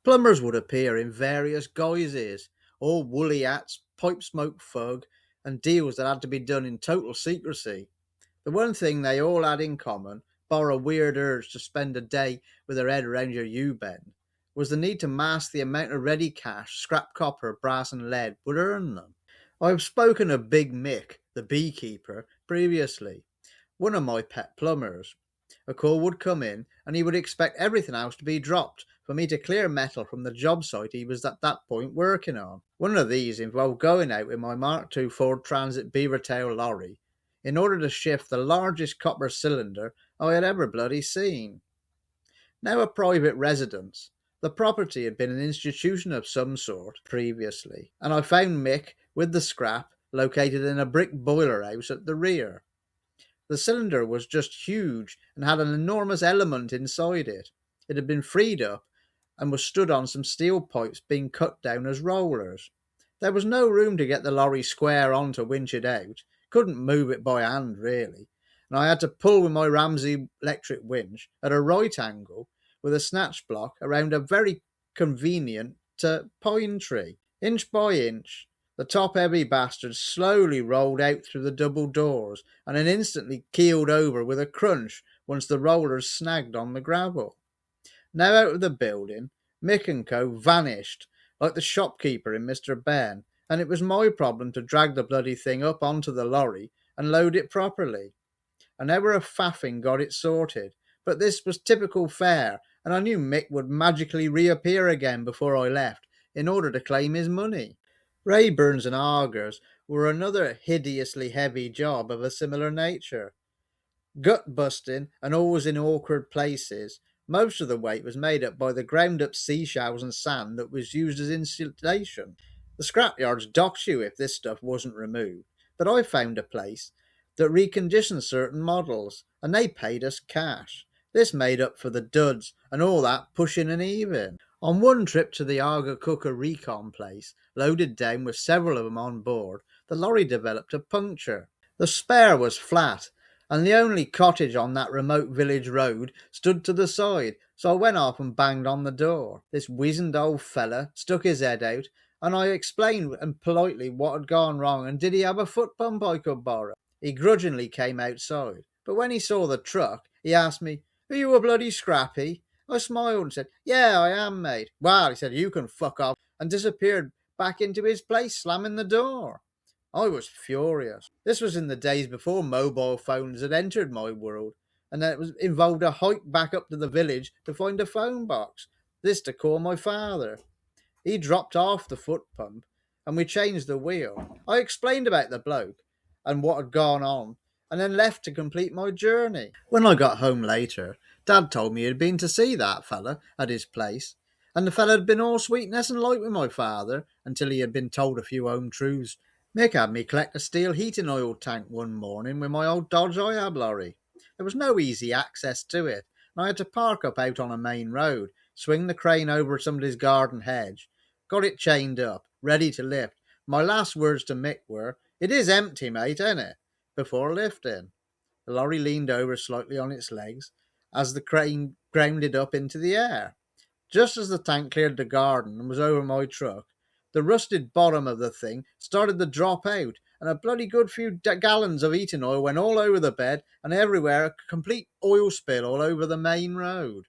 Plumbers would appear in various guises, all woolly hats, pipe smoke fug, and deals that had to be done in total secrecy. The one thing they all had in common, bar a weird urge to spend a day with their head around your U-bend, was the need to mask the amount of ready cash scrap copper, brass and lead would earn them. I have spoken of Big Mick, the beekeeper, previously, one of my pet plumbers. A call would come in, and he would expect everything else to be dropped for me to clear metal from the job site he was at that point working on. One of these involved going out with my Mark II Ford Transit Beavertail lorry in order to shift the largest copper cylinder I had ever bloody seen. Now a private residence, the property had been an institution of some sort previously, and I found Mick with the scrap located in a brick boiler house at the rear. The cylinder was just huge and had an enormous element inside it. It had been freed up and was stood on some steel pipes being cut down as rollers. There was no room to get the lorry square on to winch it out. Couldn't move it by hand, really, and I had to pull with my Ramsey electric winch at a right angle with a snatch block around a very convenient pine tree. Inch by inch, the top-heavy bastard slowly rolled out through the double doors and then instantly keeled over with a crunch once the rollers snagged on the gravel. Now out of the building, Mick and Co. vanished like the shopkeeper in Mr. Ben, and it was my problem to drag the bloody thing up onto the lorry and load it properly. An hour of faffing got it sorted, but this was typical fare, and I knew Mick would magically reappear again before I left in order to claim his money. Rayburns and augers were another hideously heavy job of a similar nature. Gut busting and always in awkward places, most of the weight was made up by the ground up seashells and sand that was used as insulation. The scrapyards docked you if this stuff wasn't removed, but I found a place that reconditioned certain models, and they paid us cash. This made up for the duds and all that pushing and heaving. On one trip to the Auger Cooker recon place, loaded down with several of them on board, the lorry developed a puncture. The spare was flat, and the only cottage on that remote village road stood to the side, so I went off and banged on the door. This wizened old fella stuck his head out, and I explained and politely what had gone wrong and did he have a foot pump I could borrow. He grudgingly came outside, but when he saw the truck, he asked me, "Are you a bloody scrappy?" I smiled and said, "Yeah, I am, mate." "Well," he said, "you can fuck off," and disappeared back into his place, slamming the door. I was furious. This was in the days before mobile phones had entered my world, and it involved a hike back up to the village to find a phone box, this to call my father. He dropped off the foot pump, and we changed the wheel. I explained about the bloke and what had gone on, and then left to complete my journey. When I got home later, Dad told me he had been to see that fella at his place, and the fella had been all sweetness and light with my father until he had been told a few home truths. Mick had me collect a steel heating oil tank one morning with my old Dodge IAB lorry. There was no easy access to it, and I had to park up out on a main road, swing the crane over somebody's garden hedge, got it chained up, ready to lift. My last words to Mick were, "It is empty, mate, ain't it?" before lifting. The lorry leaned over slightly on its legs as the crane grounded up into the air. Just as the tank cleared the garden and was over my truck, the rusted bottom of the thing started to drop out, and a bloody good few gallons of heating oil went all over the bed and everywhere, a complete oil spill all over the main road.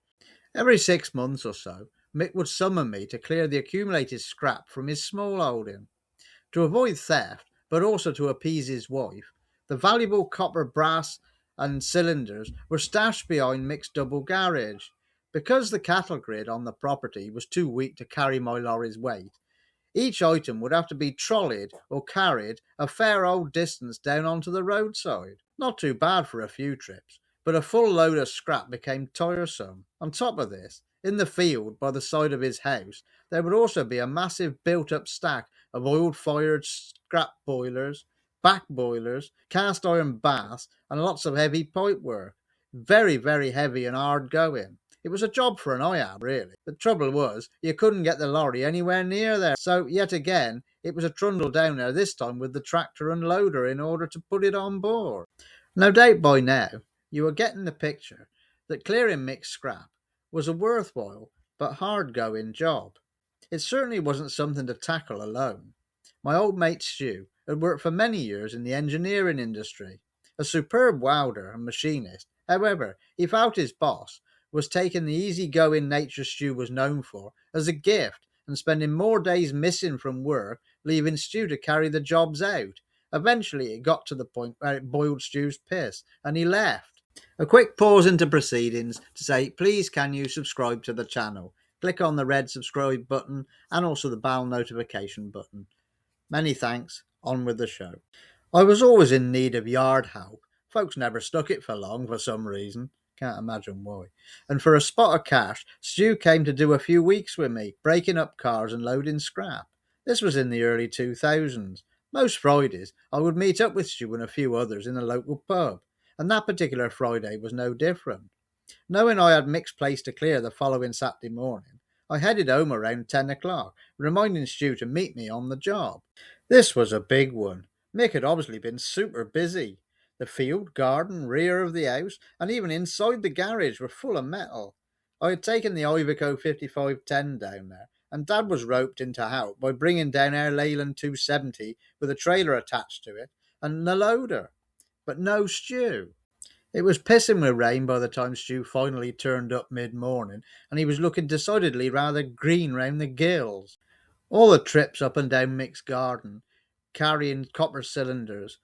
Every 6 months or so, Mick would summon me to clear the accumulated scrap from his small holding. To avoid theft, but also to appease his wife, the valuable copper, brass and cylinders were stashed behind Mick's double garage. Because the cattle grid on the property was too weak to carry my lorry's weight, each item would have to be trolleyed or carried a fair old distance down onto the roadside. Not too bad for a few trips, but a full load of scrap became tiresome. On top of this, in the field by the side of his house, there would also be a massive built-up stack of oil-fired scrap boilers, back boilers, cast iron baths, and lots of heavy pipework. Very, very heavy and hard going. It was a job for an IAB, really. The trouble was, you couldn't get the lorry anywhere near there, so yet again, it was a trundle down there, this time with the tractor and loader in order to put it on board. No doubt by now, you are getting the picture that clearing Mick's scrap was a worthwhile, but hard-going job. It certainly wasn't something to tackle alone. My old mate Stu had worked for many years in the engineering industry. A superb welder and machinist, however, he felt his boss was taking the easy-going nature Stu was known for as a gift and spending more days missing from work, leaving Stu to carry the jobs out. Eventually, it got to the point where it boiled Stu's piss, and he left. A quick pause into proceedings to say, please can you subscribe to the channel? Click on the red subscribe button and also the bell notification button. Many thanks. On with the show. I was always in need of yard help. Folks never stuck it for long for some reason. Can't imagine why. And for a spot of cash, Stu came to do a few weeks with me, breaking up cars and loading scrap. This was in the early 2000s. Most Fridays, I would meet up with Stu and a few others in a local pub, and that particular Friday was no different. Knowing I had Mick's place to clear the following Saturday morning, I headed home around 10 o'clock, reminding Stu to meet me on the job. This was a big one. Mick had obviously been super busy. The field, garden, rear of the house, and even inside the garage were full of metal. I had taken the Iveco 5510 down there, and Dad was roped in to help by bringing down our Leyland 270 with a trailer attached to it and the loader. But no Stu. It was pissing with rain by the time Stu finally turned up mid-morning, and he was looking decidedly rather green round the gills. All the trips up and down Mick's garden, carrying copper cylinders,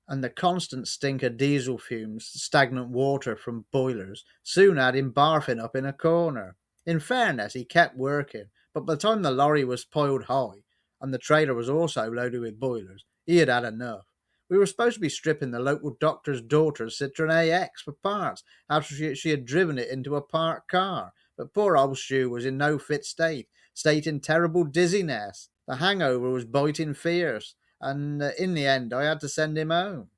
and the constant stink of diesel fumes, stagnant water from boilers, soon had him barfing up in a corner. In fairness, he kept working, but by the time the lorry was piled high, and the trailer was also loaded with boilers, he had had enough. We were supposed to be stripping the local doctor's daughter's Citroen AX for parts after she had driven it into a parked car, but poor old Stu was in no fit state in terrible dizziness. The hangover was biting fierce, and in the end I had to send him home.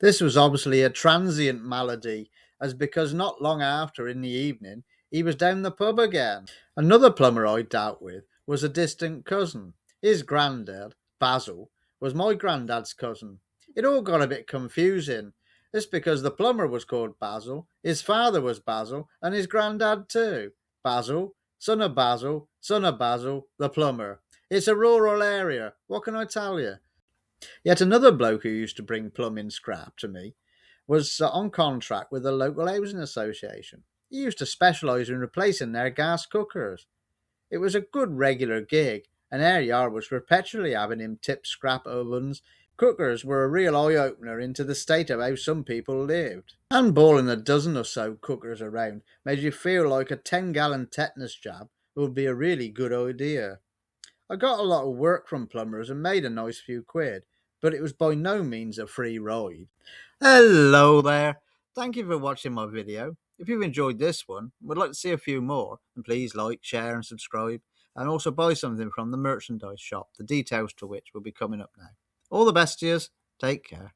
This was obviously a transient malady, as because not long after in the evening he was down the pub again. Another plumber I dealt with was a distant cousin. His granddad, Basil, was my granddad's cousin. It all got a bit confusing. This because the plumber was called Basil, his father was Basil, and his granddad too. Basil, son of Basil, the plumber. It's a rural area, what can I tell you? Yet another bloke who used to bring plumbing scrap to me was on contract with the local housing association. He used to specialise in replacing their gas cookers. It was a good regular gig, and our yard was perpetually having him tip scrap ovens. Cookers were a real eye-opener into the state of how some people lived. Handballing a dozen or so cookers around made you feel like a 10-gallon tetanus jab would be a really good idea. I got a lot of work from plumbers and made a nice few quid, but it was by no means a free ride. Hello there. Thank you for watching my video. If you've enjoyed this one and would like to see a few more, then please like, share and subscribe, and also buy something from the merchandise shop, the details to which will be coming up now. All the best to you. Take care.